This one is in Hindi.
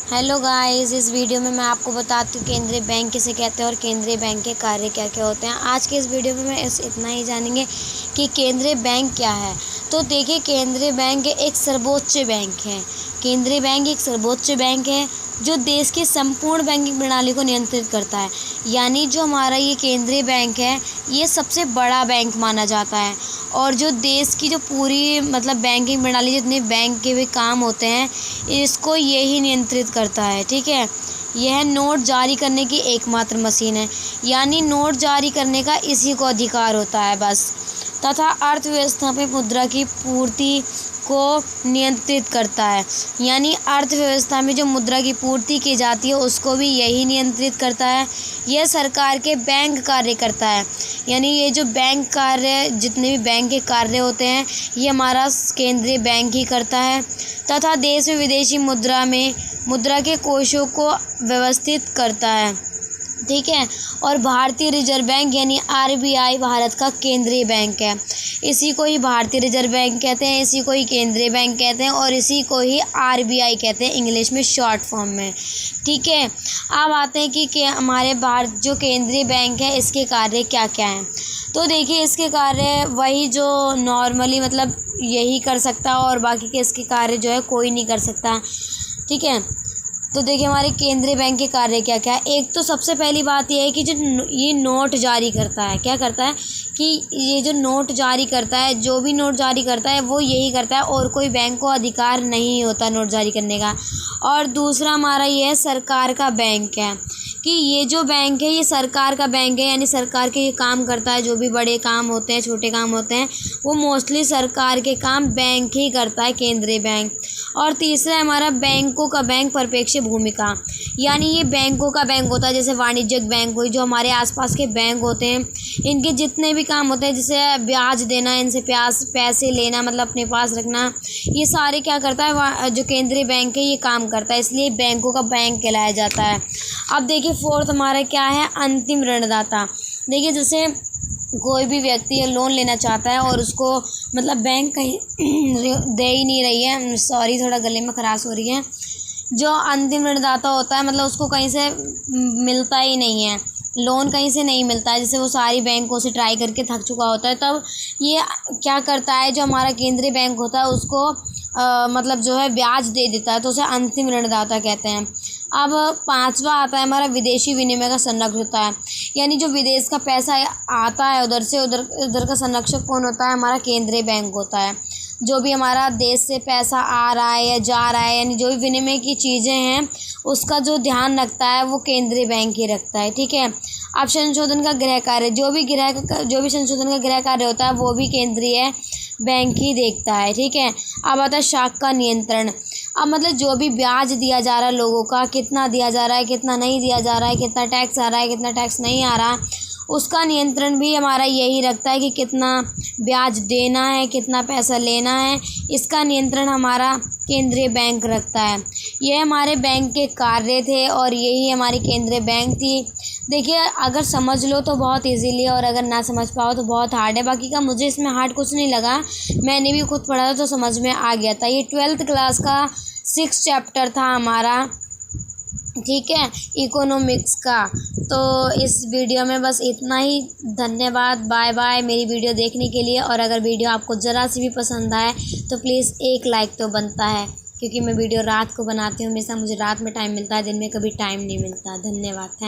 हेलो गाइस, इस वीडियो में मैं आपको बताती हूँ केंद्रीय बैंक किसे कहते हैं और केंद्रीय बैंक के कार्य क्या क्या होते हैं। आज के इस वीडियो में मैं इतना ही जानेंगे कि केंद्रीय बैंक क्या है। तो देखिए, केंद्रीय बैंक एक सर्वोच्च बैंक है। केंद्रीय बैंक एक सर्वोच्च बैंक है जो देश की संपूर्ण बैंकिंग प्रणाली को नियंत्रित करता है। यानी जो हमारा ये केंद्रीय बैंक है, ये सबसे बड़ा बैंक माना जाता है और जो देश की जो पूरी बैंकिंग प्रणाली, जितने बैंक के भी काम होते हैं, इसको यही नियंत्रित करता है। ठीक है, यह नोट जारी करने की एकमात्र मशीन है। यानी नोट जारी करने का इसी को अधिकार होता है बस, तथा अर्थव्यवस्था में मुद्रा की पूर्ति को नियंत्रित करता है। यानी अर्थव्यवस्था में जो मुद्रा की पूर्ति की जाती है उसको भी यही नियंत्रित करता है। यह सरकार के बैंक कार्य करता है। यानी ये जो बैंक कार्य, जितने भी बैंक के कार्य होते हैं, ये हमारा केंद्रीय बैंक ही करता है, तथा देश में विदेशी मुद्रा के कोषों को व्यवस्थित करता है। ठीक है, और भारतीय रिजर्व बैंक यानी आरबीआई भारत का केंद्रीय बैंक है। इसी को ही भारतीय रिजर्व बैंक कहते हैं, इसी को ही केंद्रीय बैंक कहते हैं और इसी को ही आरबीआई कहते हैं इंग्लिश में, शॉर्ट फॉर्म में। ठीक है, अब आते हैं कि हमारे भारत जो केंद्रीय बैंक है, इसके कार्य क्या क्या हैं। तो देखिए, इसके कार्य वही जो नॉर्मली यही कर सकता है और बाकी के इसके कार्य जो है कोई नहीं कर सकता। ठीक है, तो देखिए हमारे केंद्रीय बैंक के कार्य क्या क्या है। एक तो सबसे पहली बात यह है कि जो ये नोट जारी करता है, क्या करता है कि ये जो नोट जारी करता है, जो भी नोट जारी करता है वो यही करता है और कोई बैंक को अधिकार नहीं होता नोट जारी करने का। और दूसरा हमारा ये है सरकार का बैंक है कि ये जो बैंक है ये सरकार का बैंक है। यानी सरकार के ये काम करता है, जो भी बड़े काम होते हैं, छोटे काम होते हैं, वो मोस्टली सरकार के काम बैंक ही करता है, केंद्रीय बैंक। और तीसरा है हमारा बैंकों का बैंक, परिप्रेक्ष्य भूमिका। यानी ये बैंकों का बैंक होता है, जैसे वाणिज्यिक बैंक हुई, जो हमारे आसपास के बैंक होते हैं, इनके जितने भी काम होते हैं, जैसे ब्याज देना, इनसे पैसे लेना, अपने पास रखना, ये सारे क्या करता है जो केंद्रीय बैंक है ये काम करता है, इसलिए बैंकों का बैंक कहलाया जाता है। अब देखिए फोर्थ हमारा क्या है, अंतिम ऋणदाता। देखिए जैसे कोई भी व्यक्ति लोन लेना चाहता है और उसको बैंक कहीं दे ही नहीं रही है, सॉरी थोड़ा गले में खराश हो रही है, जो अंतिम ऋणदाता होता है उसको कहीं से मिलता ही नहीं है, लोन कहीं से नहीं मिलता है, जैसे वो सारी बैंकों से ट्राई करके थक चुका होता है, तब ये क्या करता है, जो हमारा केंद्रीय बैंक होता है उसको जो है ब्याज दे देता है, तो उसे अंतिम ऋणदाता कहते हैं। अब पांचवा आता है हमारा विदेशी विनिमय का संरक्षक होता है। यानी जो विदेश का पैसा आता है उधर से उधर का संरक्षक कौन होता है, हमारा केंद्रीय बैंक होता है। जो भी हमारा देश से पैसा आ रहा है या जा रहा है, यानी जो भी विनिमय की चीज़ें हैं उसका जो ध्यान रखता है वो केंद्रीय बैंक ही रखता है। ठीक है, अब संशोधन का गृह कार्य, जो भी संशोधन का गृह कार्य होता है वो भी केंद्रीय बैंक ही देखता है। ठीक है, अब आता है शाख का नियंत्रण। अब जो भी ब्याज दिया जा रहा है लोगों का, कितना दिया जा रहा है, कितना नहीं दिया जा रहा है, कितना टैक्स आ रहा है, कितना टैक्स नहीं आ रहा, उसका नियंत्रण भी हमारा यही रखता है कि कितना ब्याज देना है, कितना पैसा लेना है, इसका नियंत्रण हमारा केंद्रीय बैंक रखता है। ये हमारे बैंक के कार्य थे और यही हमारी केंद्रीय बैंक थी। देखिए, अगर समझ लो तो बहुत इजीली, और अगर ना समझ पाओ तो बहुत हार्ड है। बाकी का मुझे इसमें हार्ड कुछ नहीं लगा, मैंने भी खुद पढ़ा था तो समझ में आ गया था। ये 12th क्लास का 6th चैप्टर था हमारा, ठीक है, इकोनॉमिक्स का। तो इस वीडियो में बस इतना ही। धन्यवाद, बाय बाय मेरी वीडियो देखने के लिए। और अगर वीडियो आपको ज़रा सी भी पसंद आए तो प्लीज़ एक लाइक तो बनता है, क्योंकि मैं वीडियो रात को बनाती हूँ, हमेशा मुझे रात में टाइम मिलता है, दिन में कभी टाइम नहीं मिलता। धन्यवाद।